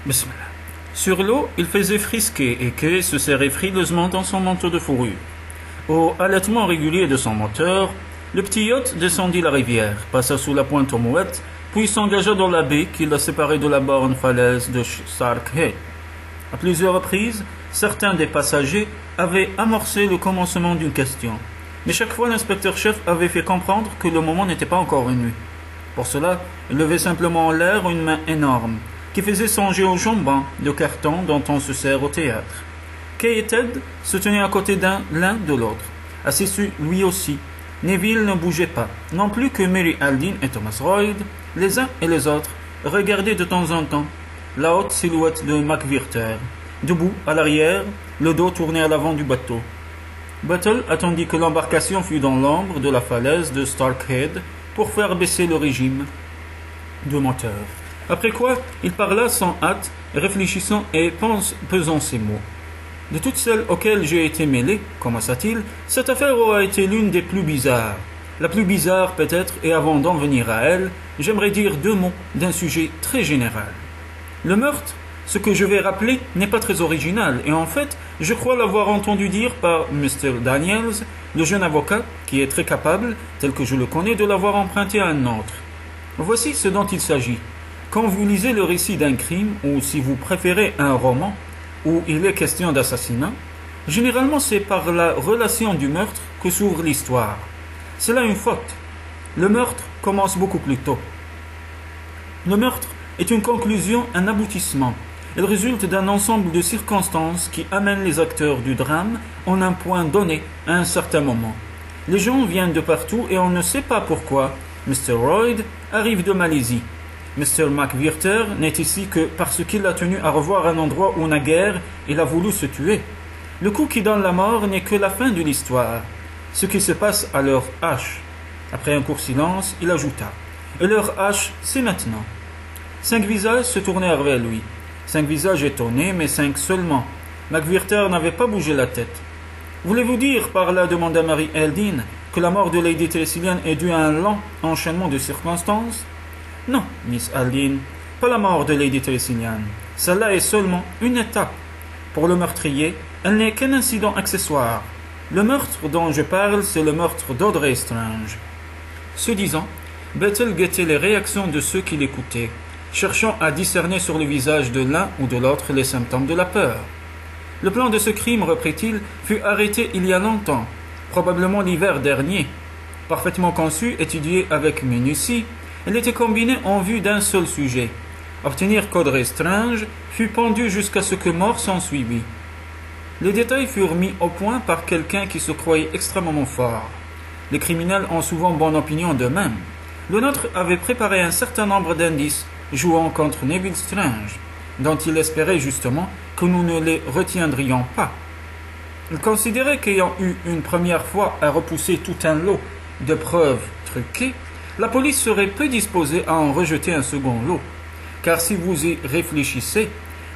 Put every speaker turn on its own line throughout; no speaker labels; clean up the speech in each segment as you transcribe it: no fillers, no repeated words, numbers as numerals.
Bismillah. Sur l'eau, il faisait frisquer et Kay se serrait frileusement dans son manteau de fourrure. Au halètement régulier de son moteur, le petit yacht descendit la rivière, passa sous la pointe aux mouettes, puis s'engagea dans la baie qui la séparait de la borne falaise de Stark Head. À plusieurs reprises, certains des passagers avaient amorcé le commencement d'une question, mais chaque fois l'inspecteur-chef avait fait comprendre que le moment n'était pas encore venu. Pour cela, il levait simplement en l'air une main énorme, qui faisait songer au jambon de carton dont on se sert au théâtre. Kay et Ted se tenaient à côté l'un de l'autre, assis lui aussi. Neville ne bougeait pas, non plus que Mary Aldine et Thomas Royd, les uns et les autres, regardaient de temps en temps la haute silhouette de McVirter, debout à l'arrière, le dos tourné à l'avant du bateau. Battle attendit que l'embarcation fût dans l'ombre de la falaise de Starkhead pour faire baisser le régime de moteur. Après quoi, il parla sans hâte, réfléchissant et pesant ses mots. De toutes celles auxquelles j'ai été mêlé, commença-t-il, cette affaire aura été l'une des plus bizarres. La plus bizarre peut-être, et avant d'en venir à elle, j'aimerais dire deux mots d'un sujet très général. Le meurtre, ce que je vais rappeler, n'est pas très original, et en fait, je crois l'avoir entendu dire par Mr. Daniels, le jeune avocat, qui est très capable, tel que je le connais, de l'avoir emprunté à un autre. Voici ce dont il s'agit. Quand vous lisez le récit d'un crime, ou si vous préférez un roman, où il est question d'assassinat, généralement c'est par la relation du meurtre que s'ouvre l'histoire. C'est là une faute. Le meurtre commence beaucoup plus tôt. Le meurtre est une conclusion, un aboutissement. Il résulte d'un ensemble de circonstances qui amènent les acteurs du drame en un point donné, à un certain moment. Les gens viennent de partout et on ne sait pas pourquoi. Mr. Royd arrive de Malaisie. Mr. McVirter n'est ici que parce qu'il a tenu à revoir un endroit où naguère il a voulu se tuer. Le coup qui donne la mort n'est que la fin de l'histoire. Ce qui se passe à leur hache. Après un court silence, il ajouta. Et leur hache, c'est maintenant. 5 visages se tournèrent vers lui. 5 visages étonnés, mais 5 seulement. McVirter n'avait pas bougé la tête. Voulez-vous dire par là, demanda Mary Aldine, que la mort de Lady Tressilian est due à un lent enchaînement de circonstances? Non, Miss Aldine, pas la mort de Lady Tressilian. Celle-là est seulement une étape. Pour le meurtrier, elle n'est qu'un incident accessoire. Le meurtre dont je parle, c'est le meurtre d'Audrey Strange. Ce disant, Bethel guettait les réactions de ceux qui l'écoutaient, cherchant à discerner sur le visage de l'un ou de l'autre les symptômes de la peur. Le plan de ce crime, reprit-il, fut arrêté il y a longtemps, probablement l'hiver dernier. Parfaitement conçu, étudié avec minutie, elle était combinée en vue d'un seul sujet. Obtenir qu'Audrey Strange fut pendue jusqu'à ce que mort s'ensuivit. Les détails furent mis au point par quelqu'un qui se croyait extrêmement fort. Les criminels ont souvent bonne opinion d'eux-mêmes. Le nôtre avait préparé un certain nombre d'indices jouant contre Neville Strange, dont il espérait justement que nous ne les retiendrions pas. Il considérait qu'ayant eu une première fois à repousser tout un lot de preuves truquées, la police serait peu disposée à en rejeter un second lot, car si vous y réfléchissez,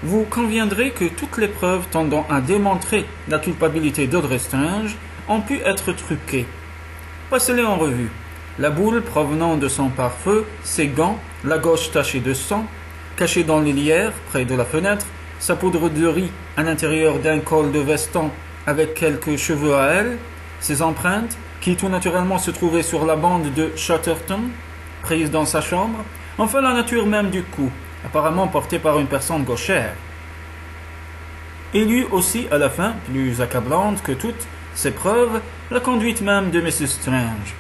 vous conviendrez que toutes les preuves tendant à démontrer la culpabilité d'Audrey Strange ont pu être truquées. Passez-les en revue. La boule provenant de son pare-feu, ses gants, la gauche tachée de sang, cachée dans les lierres près de la fenêtre, sa poudre de riz à l'intérieur d'un col de veston avec quelques cheveux à elle, ses empreintes, qui tout naturellement se trouvaient sur la bande de Chatterton, prise dans sa chambre, enfin la nature même du coup, apparemment portée par une personne gauchère. Et lui aussi, à la fin, plus accablante que toutes ces preuves, la conduite même de Mrs. Strange.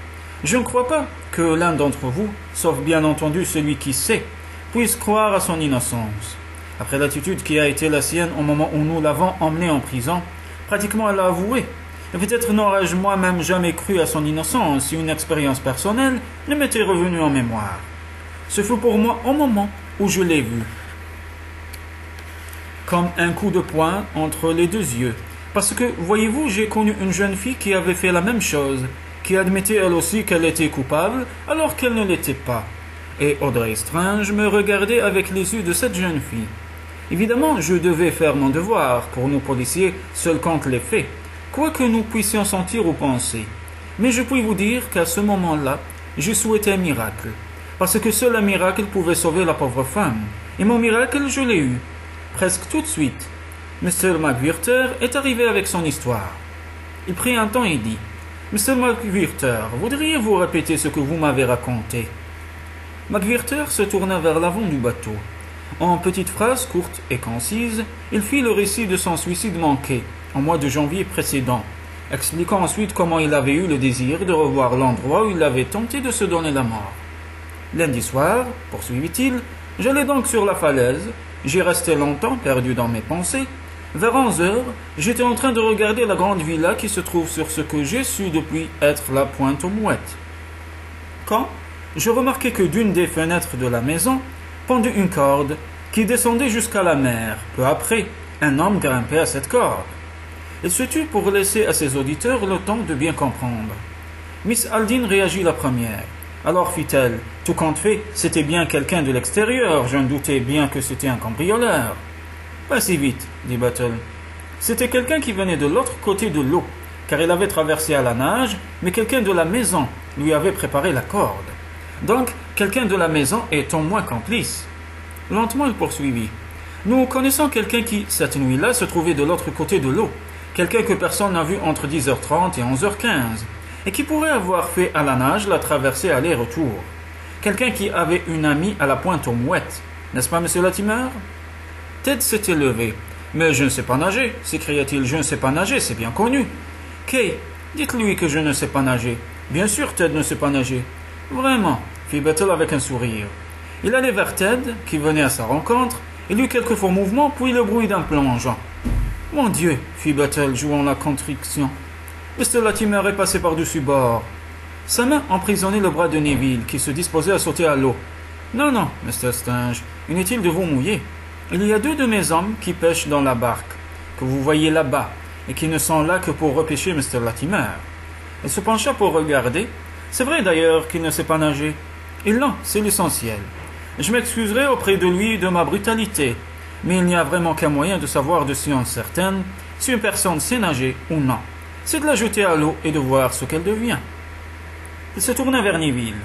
Je ne crois pas que l'un d'entre vous, sauf bien entendu celui qui sait, puisse croire à son innocence. Après l'attitude qui a été la sienne au moment où nous l'avons emmenée en prison, pratiquement elle l'a avoué. Et peut-être n'aurais-je moi-même jamais cru à son innocence si une expérience personnelle ne m'était revenue en mémoire. Ce fut pour moi au moment où je l'ai vu, comme un coup de poing entre les deux yeux. Parce que, voyez-vous, j'ai connu une jeune fille qui avait fait la même chose, qui admettait elle aussi qu'elle était coupable, alors qu'elle ne l'était pas. Et Audrey Strange me regardait avec les yeux de cette jeune fille. Évidemment, je devais faire mon devoir, pour nous policiers, seul compte les faits, quoi que nous puissions sentir ou penser. Mais je puis vous dire qu'à ce moment-là, j'ai souhaité un miracle, parce que seul un miracle pouvait sauver la pauvre femme. Et mon miracle, je l'ai eu. presque tout de suite, Mr. McWhirter est arrivé avec son histoire. Il prit un temps et dit « Mr. McWhirter, voudriez-vous répéter ce que vous m'avez raconté ?» McWhirter se tourna vers l'avant du bateau. En petites phrases courtes et concises, il fit le récit de son suicide manqué, en mois de janvier précédent, expliquant ensuite comment il avait eu le désir de revoir l'endroit où il avait tenté de se donner la mort. Lundi soir, poursuivit-il, j'allais donc sur la falaise, j'y restai longtemps perdu dans mes pensées. Vers 11 heures, j'étais en train de regarder la grande villa qui se trouve sur ce que j'ai su depuis être la Pointe aux Mouettes. Quand je remarquai que d'une des fenêtres de la maison pendait une corde qui descendait jusqu'à la mer. Peu après, un homme grimpait à cette corde. Il se tut pour laisser à ses auditeurs le temps de bien comprendre. Miss Aldine réagit la première. Alors fit-elle, tout compte fait, c'était bien quelqu'un de l'extérieur, je me doutais bien que c'était un cambrioleur. Pas si vite, dit Battle. C'était quelqu'un qui venait de l'autre côté de l'eau, car il avait traversé à la nage, mais quelqu'un de la maison lui avait préparé la corde. Donc, quelqu'un de la maison est au moins complice. Lentement, il poursuivit. Nous connaissons quelqu'un qui, cette nuit-là, se trouvait de l'autre côté de l'eau, quelqu'un que personne n'a vu entre 10h30 et 11h15, et qui pourrait avoir fait à la nage la traversée aller-retour. Quelqu'un qui avait une amie à la Pointe aux Mouettes. N'est-ce pas, monsieur Latimer? Ted s'était levé. Mais je ne sais pas nager, s'écria-t-il. Je ne sais pas nager, c'est bien connu. Kay, dites-lui que je ne sais pas nager. Bien sûr, Ted ne sait pas nager. Vraiment, fit Battle avec un sourire. Il allait vers Ted, qui venait à sa rencontre. Il eut quelques faux mouvements, puis le bruit d'un plongeon. Mon Dieu, fit Battle, jouant la contriction. Mr. Latimer est passé par-dessus bord. Sa main emprisonnait le bras de Neville, qui se disposait à sauter à l'eau. Non, non, Mr. Strange, inutile de vous mouiller. Il y a 2 de mes hommes qui pêchent dans la barque, que vous voyez là-bas, et qui ne sont là que pour repêcher Mr. Latimer. Il se pencha pour regarder. C'est vrai d'ailleurs qu'il ne sait pas nager. Et non, c'est l'essentiel. Je m'excuserai auprès de lui de ma brutalité, mais il n'y a vraiment qu'un moyen de savoir de science certaine si une personne sait nager ou non. C'est de la jeter à l'eau et de voir ce qu'elle devient. Il se tourna vers Neville.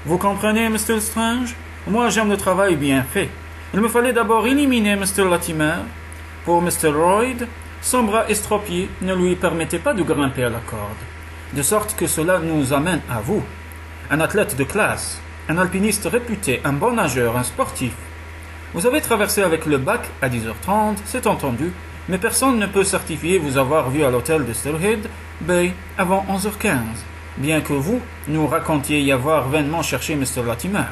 Vous comprenez, Mr. Strange? Moi, j'aime le travail bien fait. Il me fallait d'abord éliminer Mr. Latimer. Pour Mr. Royd, son bras estropié ne lui permettait pas de grimper à la corde. De sorte que cela nous amène à vous. Un athlète de classe, un alpiniste réputé, un bon nageur, un sportif. Vous avez traversé avec le bac à 10h30, c'est entendu, mais personne ne peut certifier vous avoir vu à l'hôtel de Stirhead Bay avant 11h15, bien que vous nous racontiez y avoir vainement cherché Mr. Latimer.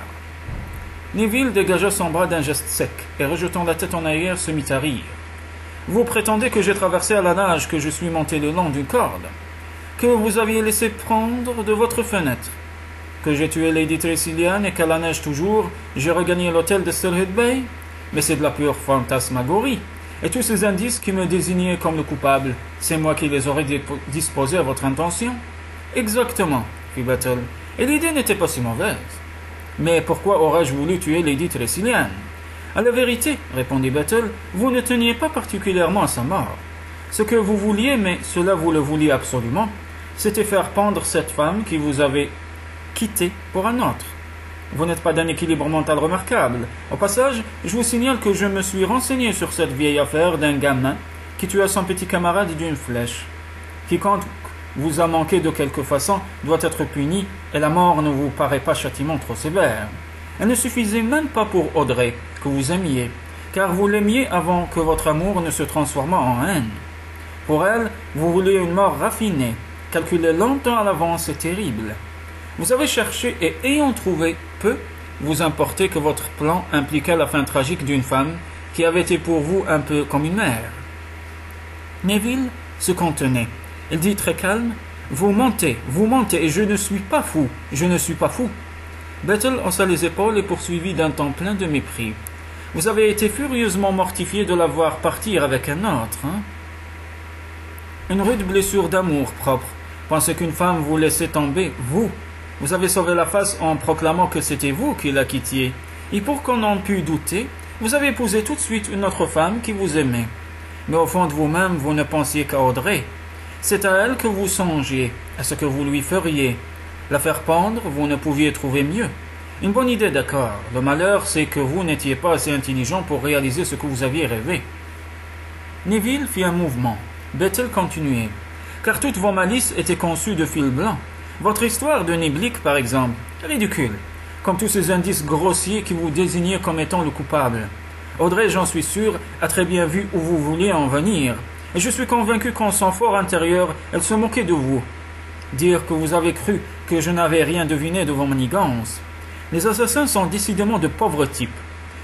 Neville dégagea son bras d'un geste sec et rejetant la tête en arrière se mit à rire. Vous prétendez que j'ai traversé à la nage, que je suis monté le long d'une corde, que vous aviez laissé prendre de votre fenêtre, que j'ai tué Lady Tressilian et qu'à la neige toujours, j'ai regagné l'hôtel de Stirhead Bay? Mais c'est de la pure fantasmagorie. Et tous ces indices qui me désignaient comme le coupable, c'est moi qui les aurais disposés à votre intention? Exactement, fit Battle. Et l'idée n'était pas si mauvaise. Mais pourquoi aurais-je voulu tuer Lady Tressilian? À la vérité, répondit Battle, vous ne teniez pas particulièrement à sa mort. Ce que vous vouliez, mais cela vous le vouliez absolument, c'était faire pendre cette femme qui vous avait quitté pour un autre. Vous n'êtes pas d'un équilibre mental remarquable. Au passage, je vous signale que je me suis renseigné sur cette vieille affaire d'un gamin qui tua son petit camarade d'une flèche. Quiconque vous a manqué de quelque façon doit être puni, et la mort ne vous paraît pas châtiment trop sévère. Elle ne suffisait même pas pour Audrey, que vous aimiez, car vous l'aimiez avant que votre amour ne se transformât en haine. Pour elle, vous vouliez une mort raffinée, calculée longtemps à l'avance et terrible. Vous avez cherché et ayant trouvé, peu vous importait que votre plan impliquait la fin tragique d'une femme qui avait été pour vous un peu comme une mère. Neville se contenait. Il dit très calme, vous mentez, et je ne suis pas fou, je ne suis pas fou. Battle haussa les épaules et poursuivit d'un ton plein de mépris. Vous avez été furieusement mortifié de la voir partir avec un autre, hein? Une rude blessure d'amour propre. Pensez qu'une femme vous laissait tomber, vous. Vous avez sauvé la face en proclamant que c'était vous qui la quittiez. Et pour qu'on en pût douter, vous avez épousé tout de suite une autre femme qui vous aimait. Mais au fond de vous-même, vous ne pensiez qu'à Audrey. C'est à elle que vous songiez, à ce que vous lui feriez. La faire pendre, vous ne pouviez trouver mieux. Une bonne idée, d'accord. Le malheur, c'est que vous n'étiez pas assez intelligent pour réaliser ce que vous aviez rêvé. Neville fit un mouvement. Bethel continuait. Car toutes vos malices étaient conçues de fil blanc. Votre histoire de Niblick, par exemple, est ridicule. Comme tous ces indices grossiers qui vous désignaient comme étant le coupable. Audrey, j'en suis sûr, a très bien vu où vous vouliez en venir. Et je suis convaincu qu'en son fort intérieur, elle se moquait de vous. Dire que vous avez cru que je n'avais rien deviné de vos manigances. Les assassins sont décidément de pauvres types.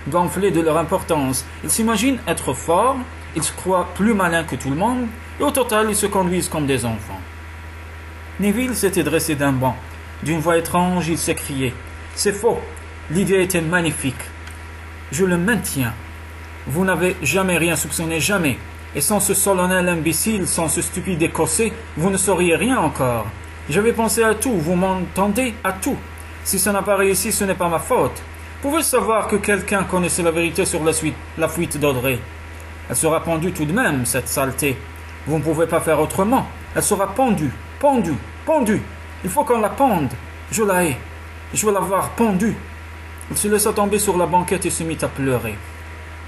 Gonflés de leur importance, ils s'imaginent être forts, ils se croient plus malins que tout le monde, et au total, ils se conduisent comme des enfants. Neville s'était dressé d'un banc. D'une voix étrange, il s'écriait « C'est faux, l'idée était magnifique. Je le maintiens. Vous n'avez jamais rien soupçonné, jamais. Et sans ce solennel imbécile, sans ce stupide écossais, vous ne sauriez rien encore. J'avais pensé à tout, vous m'entendez, à tout. Si ça n'a pas réussi, ce n'est pas ma faute. Pouvez savoir que quelqu'un connaissait la vérité sur la fuite d'Audrey. Elle sera pendue tout de même, cette saleté. Vous ne pouvez pas faire autrement. Elle sera pendue, pendue, pendue. Il faut qu'on la pende. Je la hais. Je veux la voir pendue. Il se laissa tomber sur la banquette et se mit à pleurer.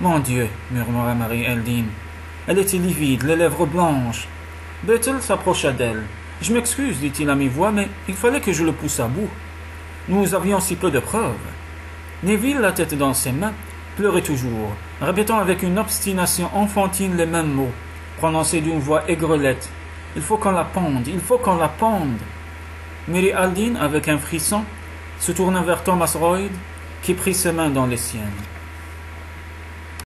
Mon Dieu, murmura Mary Eldin. Elle était livide, les lèvres blanches. Bethel s'approcha d'elle. Je m'excuse, dit-il à mi-voix, mais il fallait que je le pousse à bout. Nous avions si peu de preuves. Neville, la tête dans ses mains, pleurait toujours, répétant avec une obstination enfantine les mêmes mots, prononcés d'une voix aigrelette. Il faut qu'on la pende, il faut qu'on la pende. Mary Eldin, avec un frisson, se tourna vers Thomas Royd, qui prit ses mains dans les siennes.